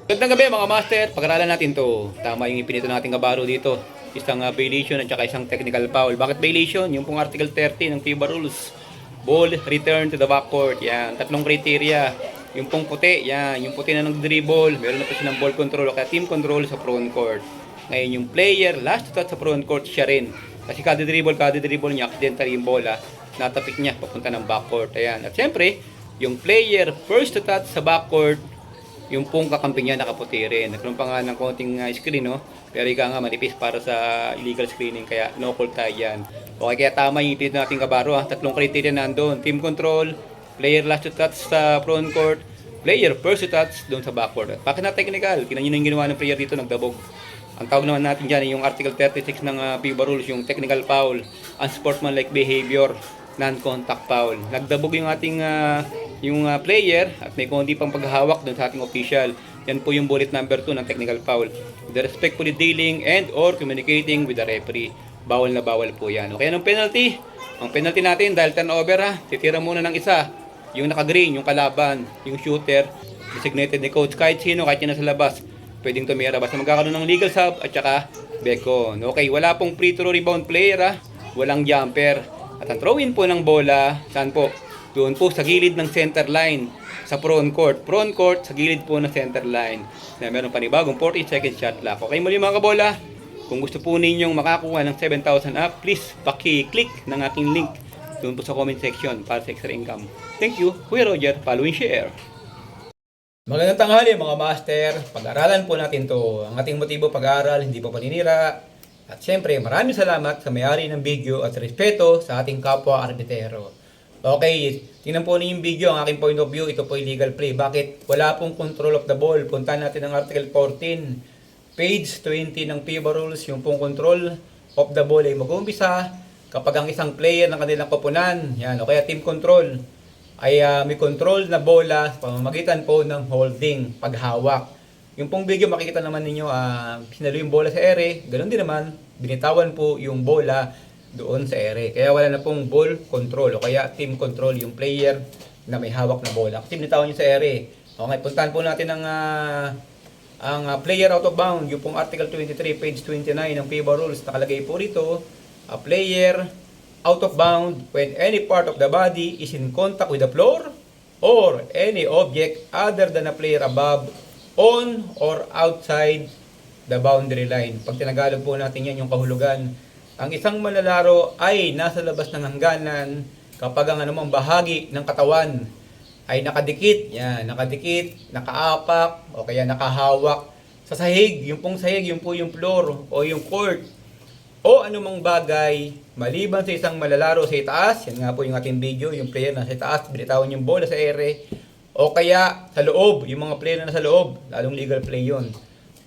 Gandang gabi mga master, pag-aralan natin to. Tama yung ipinito nating kabaro dito. Isang violation at saka isang technical foul. Bakit violation? Yung pong Article 30 ng FIBA Rules. Ball return to the backcourt. Yan, tatlong criteria. Yung pong puti, yan, yung puti na nag-dribble. Meron na pa silang ball control o kaya team control sa front court. Ngayon yung player, last to touch sa front court, siya rin. Kasi kada dribble niya, accidental yung bola. Natapik niya, papunta ng backcourt. Ayan. At syempre, yung player, first to touch sa backcourt, yung pong kakampi niya nakaputi rin. Nagkaroon pa nga ng konting screen, no? Pero ika nga manipis para sa illegal screening, kaya no call tayo yan. Okay, kaya tama yung ipinito natin kabaro, ha? Tatlong criteria nandun. Team control, player last to touch sa front court, player first to touch doon sa backcourt. Bakit na technical? Tingnan nyo na yung ginawa ng player dito, nagdabog. Ang tawag naman natin dyan, yung Article 36 ng FIBA Rules, yung technical foul, unsportsmanlike behavior, non-contact foul. Nagdabog yung ating player at may kundi pang paghahawak doon sa ating official. Yan po yung bullet number 2 ng technical foul. The respectfully dealing and or communicating with the referee. Bawal na bawal po yan. Okay, anong penalty? Ang penalty natin dahil turnover, ha, titira muna ng isa. Yung naka-green, yung kalaban, yung shooter, designated ni coach. Kahit sino, kahit yun nasa labas, pwedeng tumira. Basta magkakaroon ng legal sub at saka beacon. Okay, wala pong free throw rebound player, ha. Walang jumper. At ang throw-in po ng bola, saan po? Doon po sa gilid ng center line sa front court. Front court sa gilid po ng center line. Na meron panibagong 40-second shot clock. Okay, muli mga kabola. Kung gusto po ninyong makakuha ng 7,000 up, please paki-click ng aking link doon po sa comment section para sa extra income. Thank you, Kuya Roger. Follow and share. Magandang tanghali mga master. Pag-aralan po natin to. Ang ating motibo pag-aaral, hindi po paninira. At siyempre, maraming salamat sa may-ari ng video at respeto sa ating kapwa arbitero. Okay, tingnan po ninyo yung video, ang aking point of view, ito po yung legal play. Bakit? Wala pong control of the ball. Puntahan natin ang Article 14, page 20 ng FIBA Rules, yung pong control of the ball ay mag-uumpisa kapag ang isang player ng kanilang koponan, yan, o kaya team control, ay may control na bola sa pamamagitan po ng holding, paghawak. Yung pong video makikita naman ninyo, sinalo yung bola sa ere, ganoon din naman, binitawan po yung bola doon sa ere. Kaya wala na pong ball control o kaya team control yung player na may hawak na bola. Kasi binitawan nyo sa ere. Okay, puntahan po natin ang player out of bound, yung pong Article 23, page 29 ng FIBA Rules. Nakalagay po rito, a player out of bound when any part of the body is in contact with the floor or any object other than a player above, on or outside the boundary line. Pag tinagalog po natin yan, yung kahulugan, ang isang manlalaro ay nasa labas ng hangganan kapag ang anumang bahagi ng katawan ay nakadikit, yan, nakadikit, nakaapak, o kaya nakahawak sa sahig. Yung pong sahig, yung po yung floor o yung court o anumang bagay maliban sa isang manlalaro sa itaas. Yan nga po yung ating video, yung player na sa itaas, binitawan yung bola sa ere. O kaya sa loob, yung mga player na nasa loob, lalong legal play yun.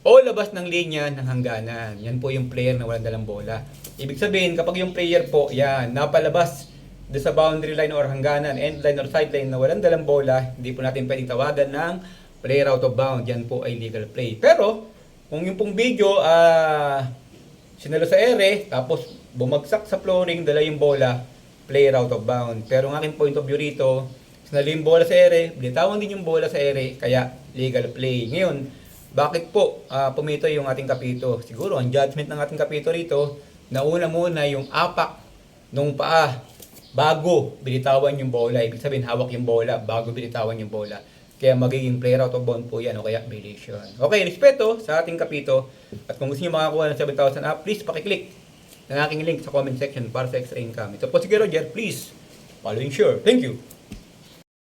O labas ng linya ng hangganan. Yan po yung player na walang dalang bola. Ibig sabihin, kapag yung player po, yan, napalabas doon sa boundary line or hangganan, end line or sideline na walang dalang bola, hindi po natin pwedeng tawagan ng player out of bound. Yan po ay legal play. Pero, kung yung pong video, sinalo sa ere, tapos bumagsak sa flooring, dala yung bola, player out of bound. Pero ang aking point of view rito, sinalo yung bola sa ere, binitawan din yung bola sa ere, kaya legal play. Ngayon, bakit po pumito yung ating kapito? Siguro, ang judgment ng ating kapito rito, nauna muna yung apak nung paa bago binitawan yung bola. Ibig sabihin, hawak yung bola bago binitawan yung bola. Kaya magiging player out of bound po yan o kaya violation. Okay, respeto sa ating kapito. At kung gusto nyo makakuha ng 7,000 up, please pakiclick ng aking link sa comment section para sa extra income. Ito po si Roger, please follow and share. Thank you!